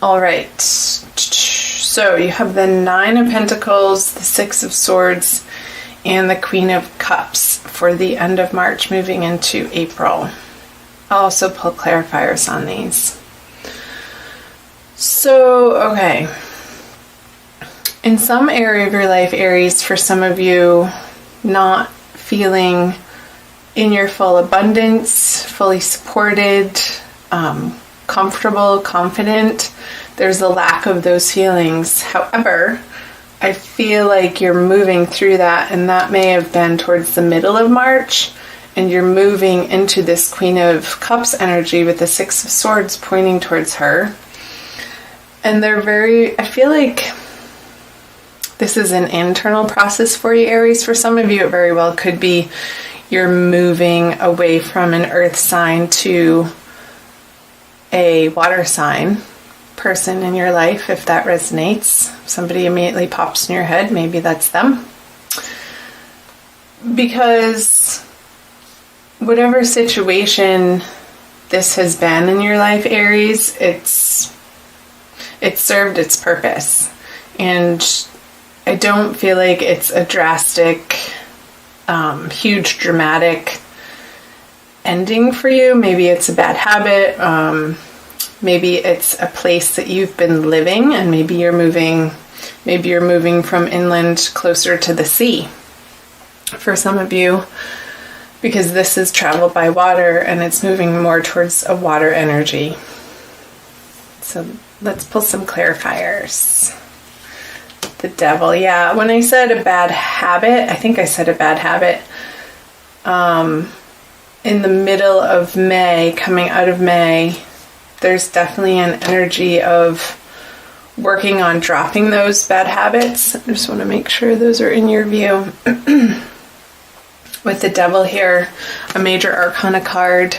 All right. So you have the Nine of Pentacles, the Six of Swords, and the Queen of Cups for the end of March, moving into April. I'll also pull clarifiers on these. So, okay. In some area of your life, Aries, for some of you, not feeling in your full abundance, fully supported, comfortable, confident, there's a lack of those feelings. However, I feel like you're moving through that, and that may have been towards the middle of March, and you're moving into this Queen of Cups energy with the Six of Swords pointing towards her. And I feel like this is an internal process for you, Aries. For some of you, it very well could be you're moving away from an earth sign to a water sign person in your life, if that resonates. Somebody immediately pops in your head, maybe that's them. Because whatever situation this has been in your life, Aries, it's served its purpose. And I don't feel like it's a drastic, huge, dramatic ending for you. Maybe it's a bad habit. Maybe it's a place that you've been living, and maybe you're moving from inland closer to the sea. For some of you, because this is travel by water and it's moving more towards a water energy. So let's pull some clarifiers. The Devil. Yeah, when I said a bad habit, I think I said a bad habit. In the middle of May, coming out of May, there's definitely an energy of working on dropping those bad habits. I just want to make sure those are in your view. With the Devil here, a major arcana card,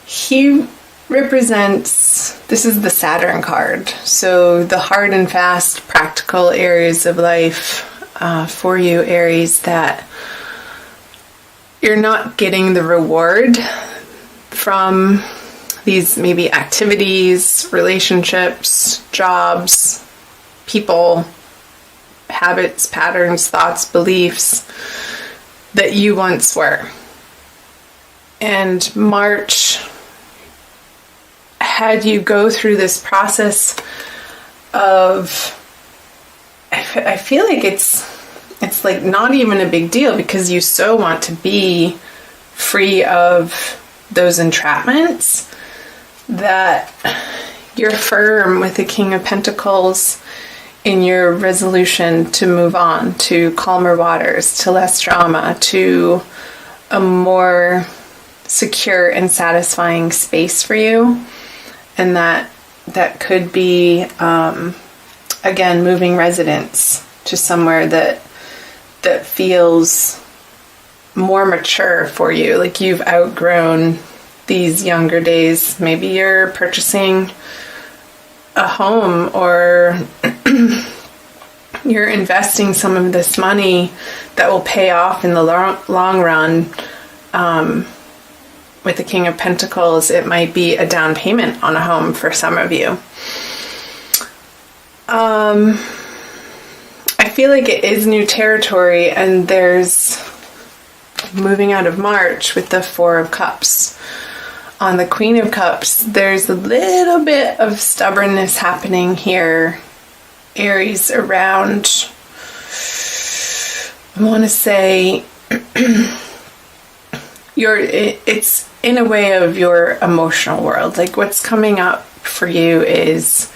he represents, this is the Saturn card, so the hard and fast practical areas of life for you, Aries, that you're not getting the reward from these maybe activities, relationships, jobs, people, habits, patterns, thoughts, beliefs that you once were. And March had you go through this process of, I feel like it's like not even a big deal, because you so want to be free of those entrapments that you're firm with the King of Pentacles in your resolution to move on to calmer waters, to less drama, to a more secure and satisfying space for you. And that could be, again, moving residence to somewhere that feels more mature for you, like you've outgrown these younger days. Maybe you're purchasing a home, or you're investing some of this money that will pay off in the long run. With the King of Pentacles, it might be a down payment on a home for some of you. I feel like it is new territory, and there's moving out of March with the Four of Cups. On the Queen of Cups, there's a little bit of stubbornness happening here, Aries, around, I want to say, it's in a way of your emotional world. Like what's coming up for you is,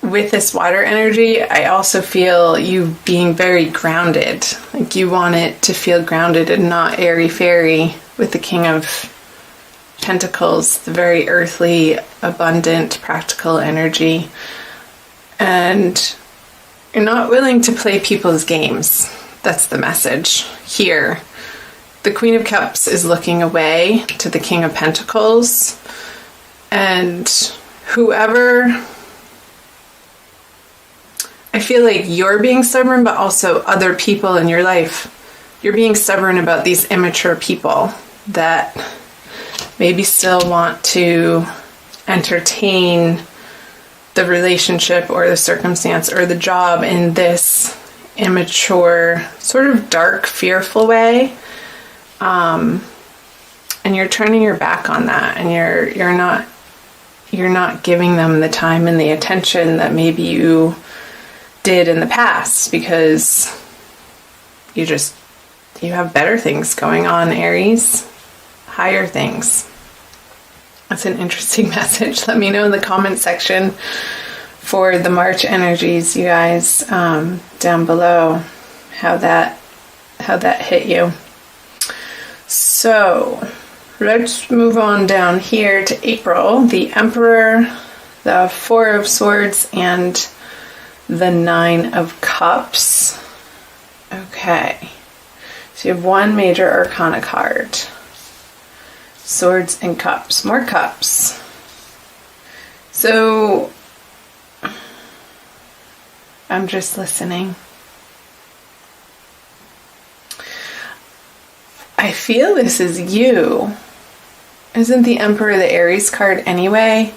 with this water energy, I also feel you being very grounded. Like you want it to feel grounded and not airy-fairy with the King of Pentacles, the very earthly, abundant, practical energy. And you're not willing to play people's games. That's the message here. The Queen of Cups is looking away to the King of Pentacles, and whoever, I feel like you're being stubborn, but also other people in your life, you're being stubborn about these immature people that maybe still want to entertain the relationship or the circumstance or the job in this immature, sort of dark, fearful way. And you're turning your back on that, and you're not giving them the time and the attention that maybe you did in the past, because you have better things going on, Aries. Higher things. That's an interesting message. Let me know in the comment section for the March energies, you guys, down below, how that hit you. So let's move on down here to April. The Emperor, the Four of Swords, and the Nine of Cups. Okay. So you have one major arcana card. Swords and Cups. More cups. So I'm just listening. I feel this is you. Isn't the Emperor the Aries card anyway?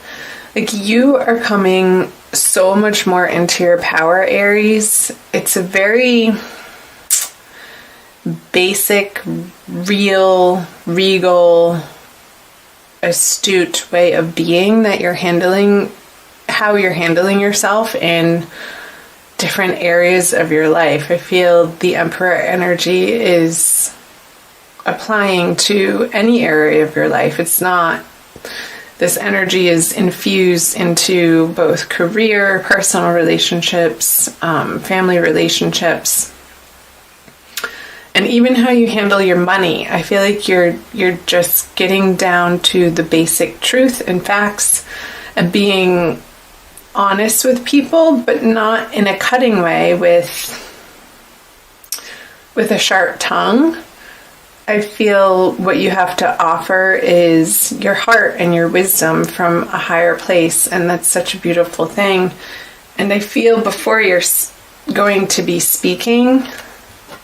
Like, you are coming so much more into your power, Aries. It's a very basic, real, regal, astute way of being that you're handling, how you're handling yourself in different areas of your life. I feel the Emperor energy is applying to any area of your life. It's not, this energy is infused into both career, personal relationships, family relationships, and even how you handle your money. I feel like you're just getting down to the basic truth and facts and being honest with people, but not in a cutting way with a sharp tongue. I feel what you have to offer is your heart and your wisdom from a higher place, and that's such a beautiful thing. And I feel before you're going to be speaking,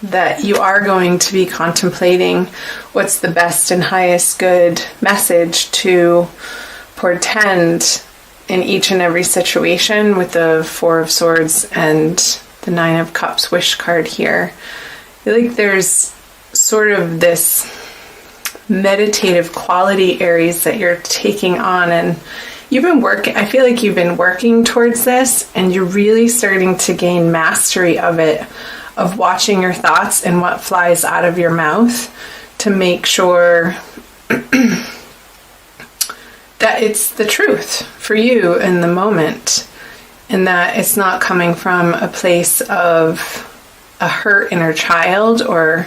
that you are going to be contemplating what's the best and highest good message to portend in each and every situation, with the Four of Swords and the Nine of Cups wish card here. I feel like there's sort of this meditative quality, Aries, that you're taking on, and you've been working, I feel like you've been working towards this, and you're really starting to gain mastery of it, of watching your thoughts and what flies out of your mouth to make sure that it's the truth for you in the moment, and that it's not coming from a place of a hurt inner child or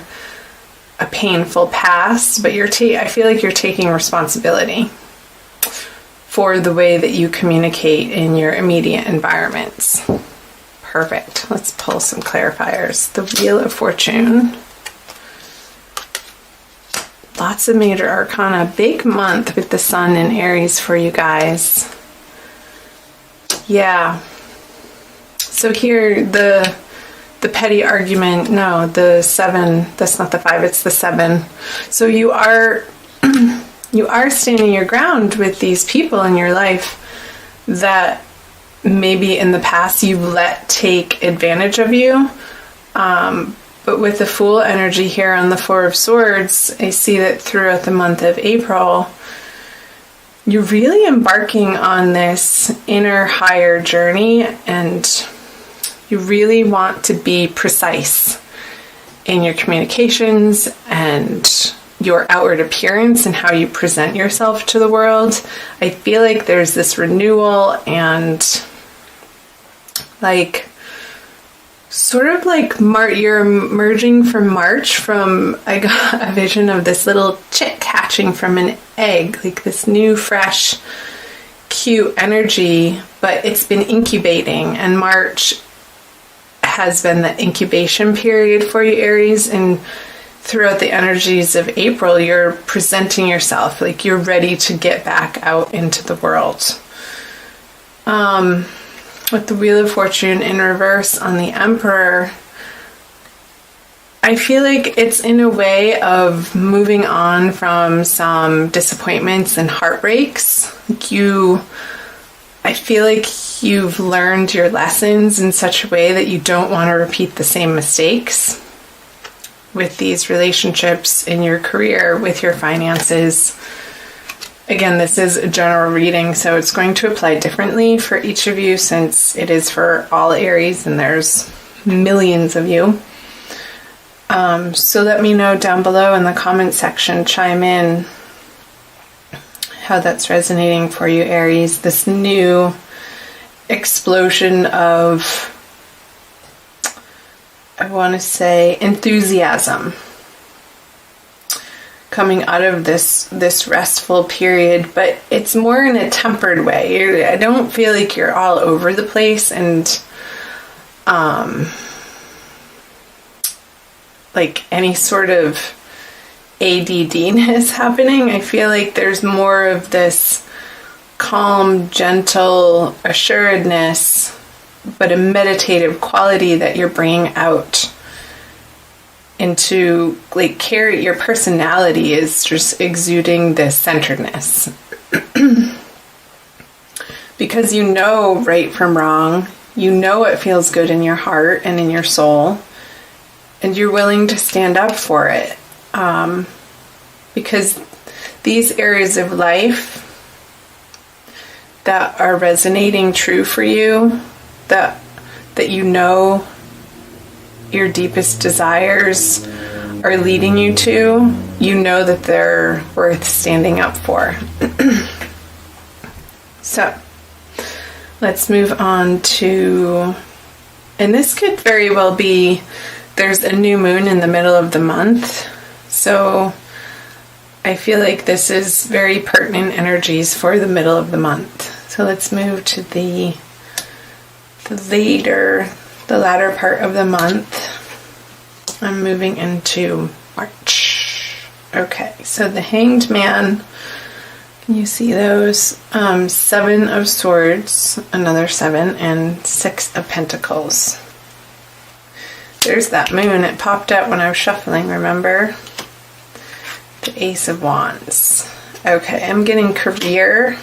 a painful past, but I feel like you're taking responsibility for the way that you communicate in your immediate environments. Perfect. Let's pull some clarifiers. The Wheel of Fortune. Lots of major arcana. Big month with the Sun in Aries for you guys. Yeah. So here, the petty argument, no, the 7, that's not the 5, it's the 7. So you are standing your ground with these people in your life that maybe in the past you've let take advantage of you. But with the Fool energy here on the Four of Swords, I see that throughout the month of April, you're really embarking on this inner higher journey, and you really want to be precise in your communications and your outward appearance and how you present yourself to the world. I feel like there's this renewal and you're emerging from March from, I got a vision of this little chick hatching from an egg, like this new, fresh, cute energy, but it's been incubating, and March has been the incubation period for you, Aries, and throughout the energies of April, you're presenting yourself like you're ready to get back out into the world. With the Wheel of Fortune in reverse on the Emperor, I feel like it's in a way of moving on from some disappointments and heartbreaks. I feel like you've learned your lessons in such a way that you don't want to repeat the same mistakes with these relationships, in your career, with your finances. Again, this is a general reading, so it's going to apply differently for each of you since it is for all Aries and there's millions of you. So let me know down below in the comment section, chime in how that's resonating for you, Aries. This new explosion of, I want to say, enthusiasm coming out of this restful period, but it's more in a tempered way. I don't feel like you're all over the place and like any sort of ADDness happening. I feel like there's more of this calm, gentle assuredness, but a meditative quality that you're bringing out into, like, your personality is just exuding this centeredness. Because you know right from wrong, you know what feels good in your heart and in your soul, and you're willing to stand up for it. Because these areas of life that are resonating true for you, that you know your deepest desires are leading you to, you know that they're worth standing up for. So let's move on to, and this could very well be, there's a new moon in the middle of the month, so I feel like this is very pertinent energies for the middle of the month. So let's move to the latter part of the month. I'm moving into March. Okay, so the Hanged Man, can you see those? 7 of Swords, another 7, and 6 of Pentacles. There's that moon. It popped out when I was shuffling, remember? The Ace of Wands. Okay, I'm getting career,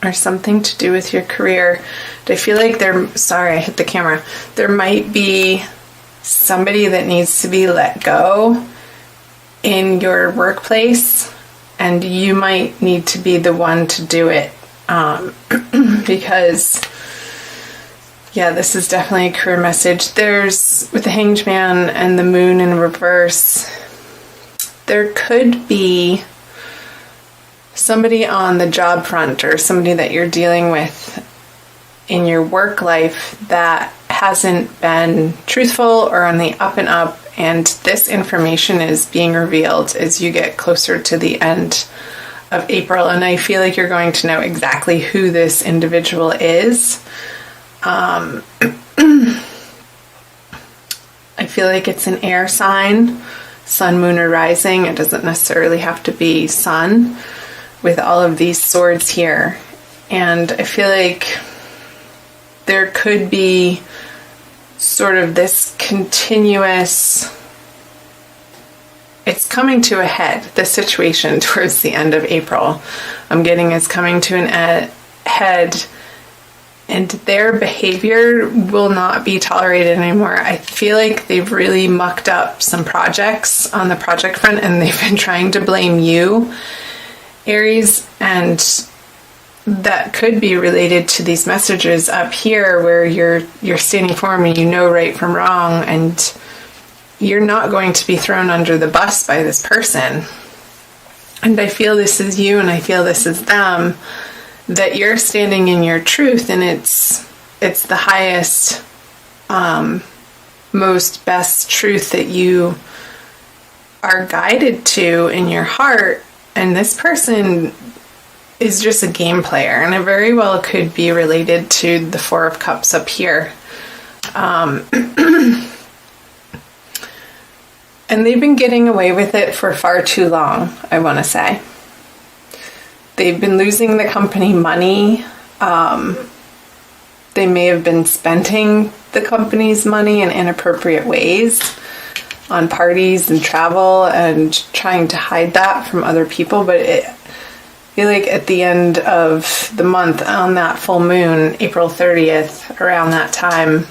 or something to do with your career. I feel like sorry, I hit the camera. There might be somebody that needs to be let go in your workplace, and you might need to be the one to do it. Because, yeah, this is definitely a career message. There's, with the Hanged Man and the moon in reverse, there could be somebody on the job front or somebody that you're dealing with in your work life that hasn't been truthful or on the up and up, and this information is being revealed as you get closer to the end of April, and I feel like you're going to know exactly who this individual is. I feel like it's an air sign, sun, moon, or rising. It doesn't necessarily have to be sun, with all of these swords here. And I feel like there could be sort of this continuous, it's coming to a head, this situation towards the end of April. I'm getting is coming to an head, and their behavior will not be tolerated anymore. I feel like they've really mucked up some projects on the project front, and they've been trying to blame you, Aries, and that could be related to these messages up here where you're standing firm and you know right from wrong, and you're not going to be thrown under the bus by this person. And I feel this is you, and I feel this is them, that you're standing in your truth, and it's the highest, most best truth that you are guided to in your heart. And this person is just a game player, and it very well could be related to the Four of Cups up here. And they've been getting away with it for far too long, I want to say. They've been losing the company money. They may have been spending the company's money in inappropriate ways on parties and travel and trying to hide that from other people, but I feel like at the end of the month, on that full moon, April 30th, around that time,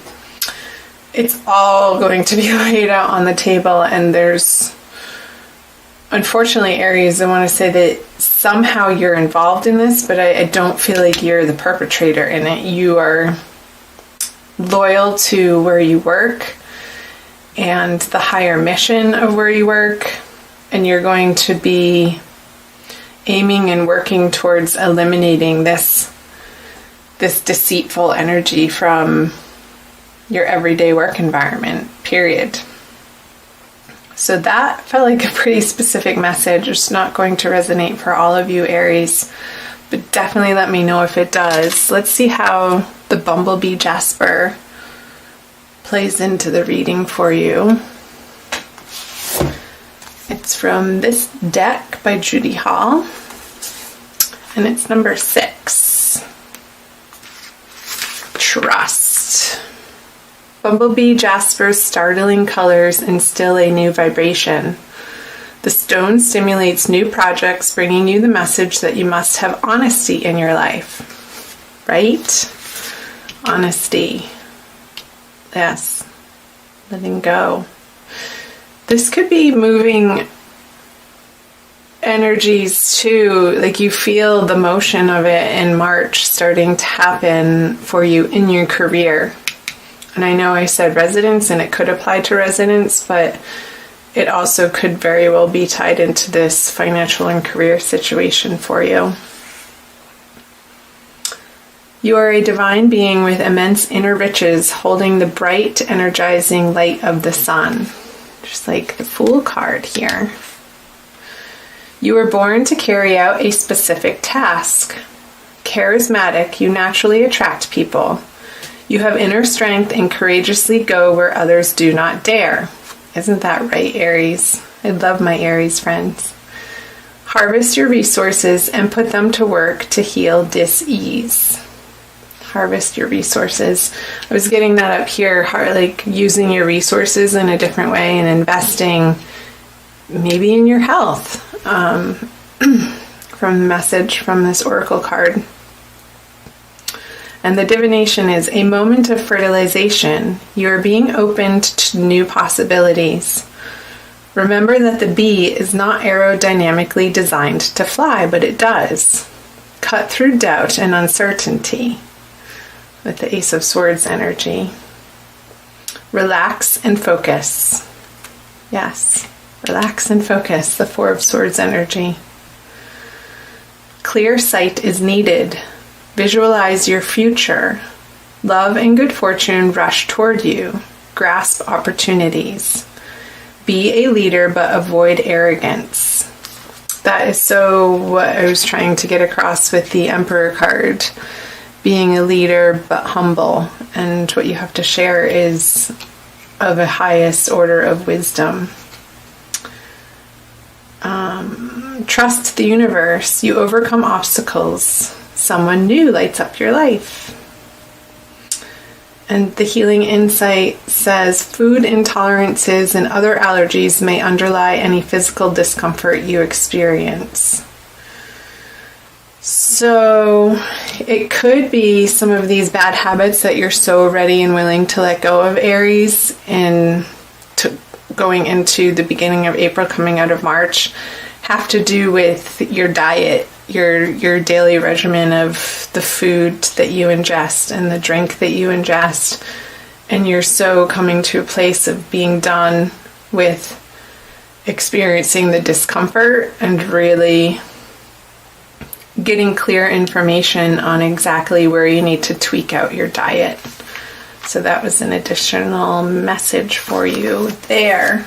it's all going to be laid out on the table. And there's, unfortunately, Aries, I want to say that somehow you're involved in this, but I don't feel like you're the perpetrator in it. You are loyal to where you work and the higher mission of where you work, and you're going to be aiming and working towards eliminating this deceitful energy from your everyday work environment, period. So that felt like a pretty specific message. It's not going to resonate for all of you, Aries, but definitely let me know if it does. Let's see how the Bumblebee Jasper plays into the reading for you. It's from this deck by Judy Hall, and it's number 6. Trust. Bumblebee Jasper's startling colors instill a new vibration. The stone stimulates new projects, bringing you the message that you must have honesty in your life. Right? Honesty. Yes. Letting go. This could be moving energies too, like you feel the motion of it in March starting to happen for you in your career. And I know I said residents, and it could apply to residents, but it also could very well be tied into this financial and career situation for you. You are a divine being with immense inner riches, holding the bright, energizing light of the sun. Just like the Fool card here. You were born to carry out a specific task. Charismatic, you naturally attract people. You have inner strength and courageously go where others do not dare. Isn't that right, Aries? I love my Aries friends. Harvest your resources and put them to work to heal dis-ease. Harvest your resources. I was getting that up here, like using your resources in a different way and investing maybe in your health. From the message from this oracle card. And the divination is a moment of fertilization. You are being opened to new possibilities. Remember that the bee is not aerodynamically designed to fly, but it does. Cut through doubt and uncertainty with the Ace of Swords energy. Relax and focus. Yes, relax and focus, the Four of Swords energy. Clear sight is needed. Visualize your future. Love and good fortune rush toward you. Grasp opportunities. Be a leader, but avoid arrogance. That is so what I was trying to get across with the Emperor card. Being a leader, but humble. And what you have to share is of the highest order of wisdom. Trust the universe. You overcome obstacles. Someone new lights up your life. And the healing insight says food intolerances and other allergies may underlie any physical discomfort you experience. So it could be some of these bad habits that you're so ready and willing to let go of, Aries, and going into the beginning of April, coming out of March, have to do with your diet, your daily regimen of the food that you ingest and the drink that you ingest. And you're so coming to a place of being done with experiencing the discomfort and really getting clear information on exactly where you need to tweak out your diet. So that was an additional message for you there.